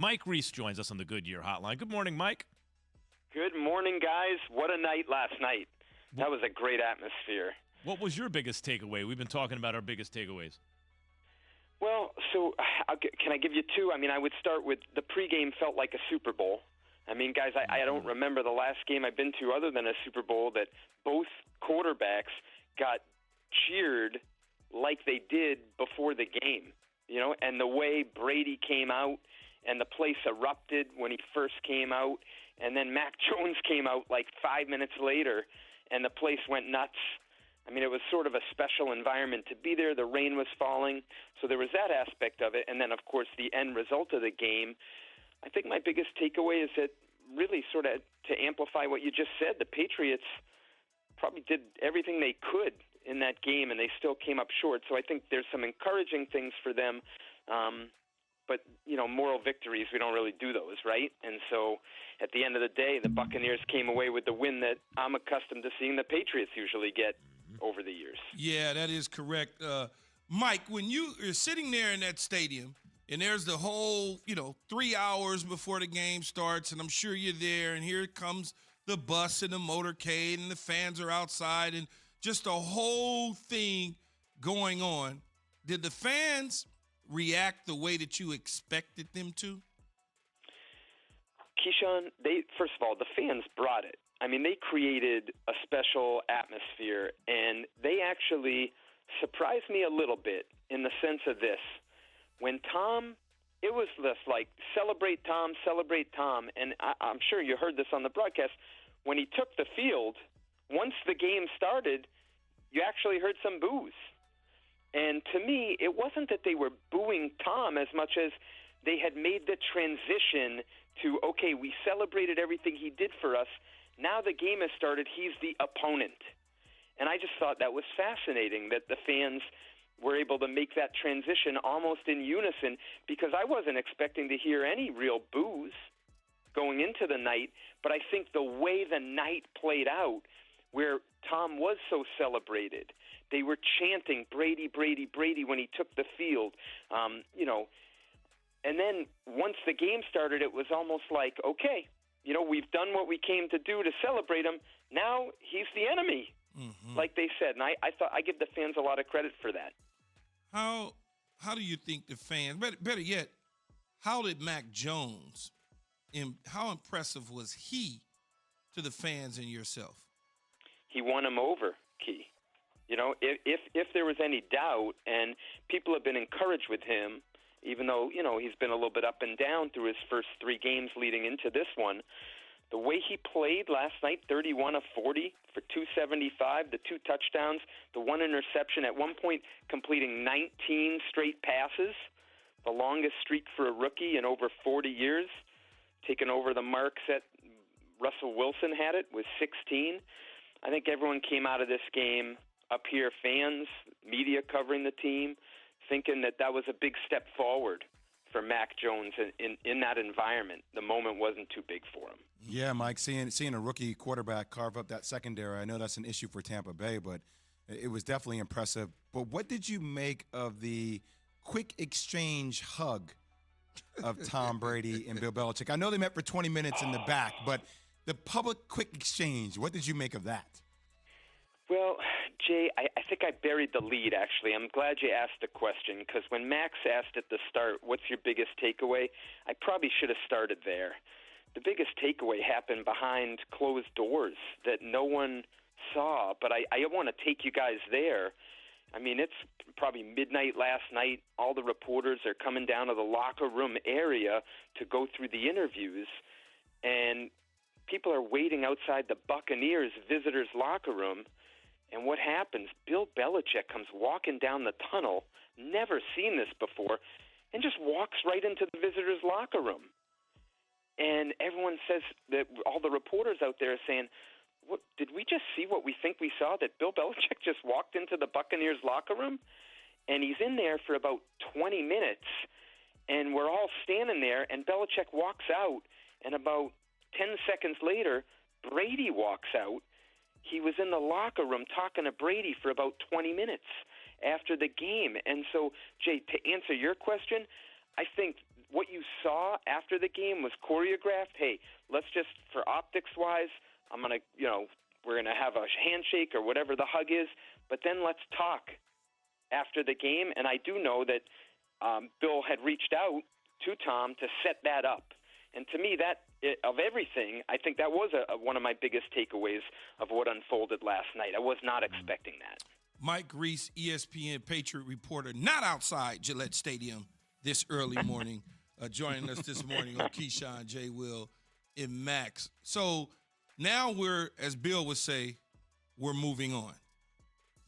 Mike Reiss joins us on the Goodyear Hotline. Good morning, Mike. Good morning, guys. What a night last night. That was a great atmosphere. What was your biggest takeaway? We've been talking about our biggest takeaways. Well, so can I give you two? I mean, I would start with the pregame felt like a Super Bowl. I mean, guys, I don't remember the last game I've been to other than a Super Bowl that both quarterbacks got cheered like they did before the game, you know, and the way Brady came out and the place erupted when he first came out, and then Mac Jones came out like 5 minutes later and the place went nuts. I mean, it was sort of a special environment to be there. The rain was falling, so there was that aspect of it. And then, of course, the end result of the game. I think my biggest takeaway is that really sort of to amplify what you just said, the Patriots probably did everything they could in that game, and they still came up short. So I think there's some encouraging things for them. But, you know, moral victories, we don't really do those, right? And so at the end of the day, the Buccaneers came away with the win that I'm accustomed to seeing the Patriots usually get over the years. Yeah, that is correct. Mike, when you're sitting there in that stadium and there's the whole, 3 hours before the game starts, and I'm sure you're there, and here comes the bus and the motorcade and the fans are outside and just a whole thing going on. Did the fans react the way that you expected them to? Keyshawn, first of all, the fans brought it. I mean, they created a special atmosphere, and they actually surprised me a little bit in the sense of this. When Tom, it was this like, celebrate Tom, and I'm sure you heard this on the broadcast. When he took the field, once the game started, you actually heard some boos. And to me, it wasn't that they were booing Tom as much as they had made the transition to, okay, we celebrated everything he did for us. Now the game has started. He's the opponent. And I just thought that was fascinating that the fans were able to make that transition almost in unison, because I wasn't expecting to hear any real boos going into the night. But I think the way the night played out, where Tom was so celebrated, they were chanting Brady, Brady, Brady when he took the field, and then once the game started, it was almost like, okay, we've done what we came to do to celebrate him. Now he's the enemy, like they said. And I thought I give the fans a lot of credit for that. How do you think the fans, better yet, how did Mac Jones, how impressive was he to the fans and yourself? He won him over, Key. If there was any doubt, and people have been encouraged with him, even though, he's been a little bit up and down through his first 3 games leading into this one. The way he played last night, 31 of 40 for 275, the 2 touchdowns, the 1 interception, at one point completing 19 straight passes, the longest streak for a rookie in over 40 years, taking over the marks that Russell Wilson had it with 16. I think everyone came out of this game up here, fans, media covering the team, thinking that was a big step forward for Mac Jones in that environment. The moment wasn't too big for him. Yeah, Mike, seeing a rookie quarterback carve up that secondary, I know that's an issue for Tampa Bay, but it was definitely impressive. But what did you make of the quick exchange hug of Tom Brady and Bill Belichick? I know they met for 20 minutes in the back, but the public quick exchange, what did you make of that? Well, Jay, I think I buried the lead, actually. I'm glad you asked the question, because when Max asked at the start, what's your biggest takeaway, I probably should have started there. The biggest takeaway happened behind closed doors that no one saw, but I want to take you guys there. I mean, it's probably midnight last night. All the reporters are coming down to the locker room area to go through the interviews, and people are waiting outside the Buccaneers visitors' locker room. And what happens? Bill Belichick comes walking down the tunnel, never seen this before, and just walks right into the visitors' locker room. And everyone says that all the reporters out there are saying, "What did we just see what we think we saw? That Bill Belichick just walked into the Buccaneers' locker room?" And he's in there for about 20 minutes, and we're all standing there, and Belichick walks out, and about 10 seconds later, Brady walks out. He was in the locker room talking to Brady for about 20 minutes after the game. And so, Jay, to answer your question, I think what you saw after the game was choreographed. Hey, let's just, for optics-wise, I'm going to, we're going to have a handshake or whatever the hug is, but then let's talk after the game. And I do know that Bill had reached out to Tom to set that up. And to me, of everything, I think that was one of my biggest takeaways of what unfolded last night. I was not expecting that. Mike Reiss, ESPN Patriot reporter, not outside Gillette Stadium this early morning, joining us this morning on Keyshawn, J. Will, and Max. So now we're, as Bill would say, we're moving on.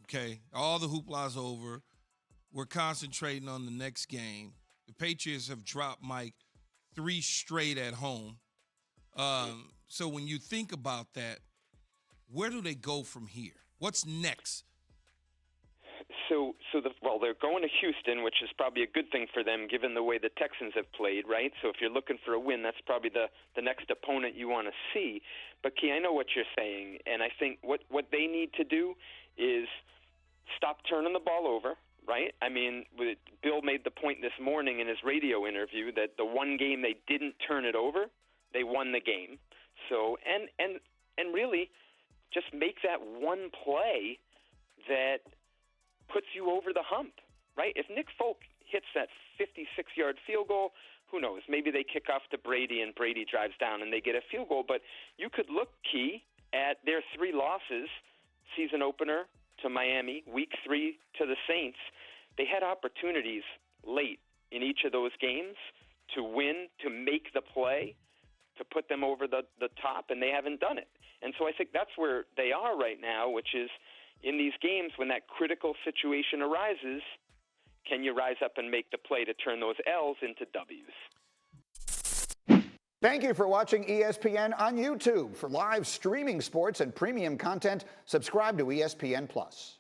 Okay? All the hoopla's over. We're concentrating on the next game. The Patriots have dropped, Mike, 3 straight at home. So when you think about that, where do they go from here? What's next? They're going to Houston, which is probably a good thing for them given the way the Texans have played, right? So if you're looking for a win, that's probably the next opponent you want to see. But, Key, I know what you're saying, and I think what they need to do is stop turning the ball over, right? I mean, Bill made the point this morning in his radio interview that the one game they didn't turn it over, they won the game. So, and really just make that one play that puts you over the hump, right? If Nick Folk hits that 56-yard field goal, who knows? Maybe they kick off to Brady and Brady drives down and they get a field goal. But you could look, Key, at their 3 losses, season opener to Miami, week 3 to the Saints. They had opportunities late in each of those games to win, to make the play, to put them over the top, and they haven't done it. And so I think that's where they are right now, which is in these games when that critical situation arises, can you rise up and make the play to turn those L's into W's? Thank you for watching ESPN on YouTube. For live streaming sports and premium content, subscribe to ESPN+.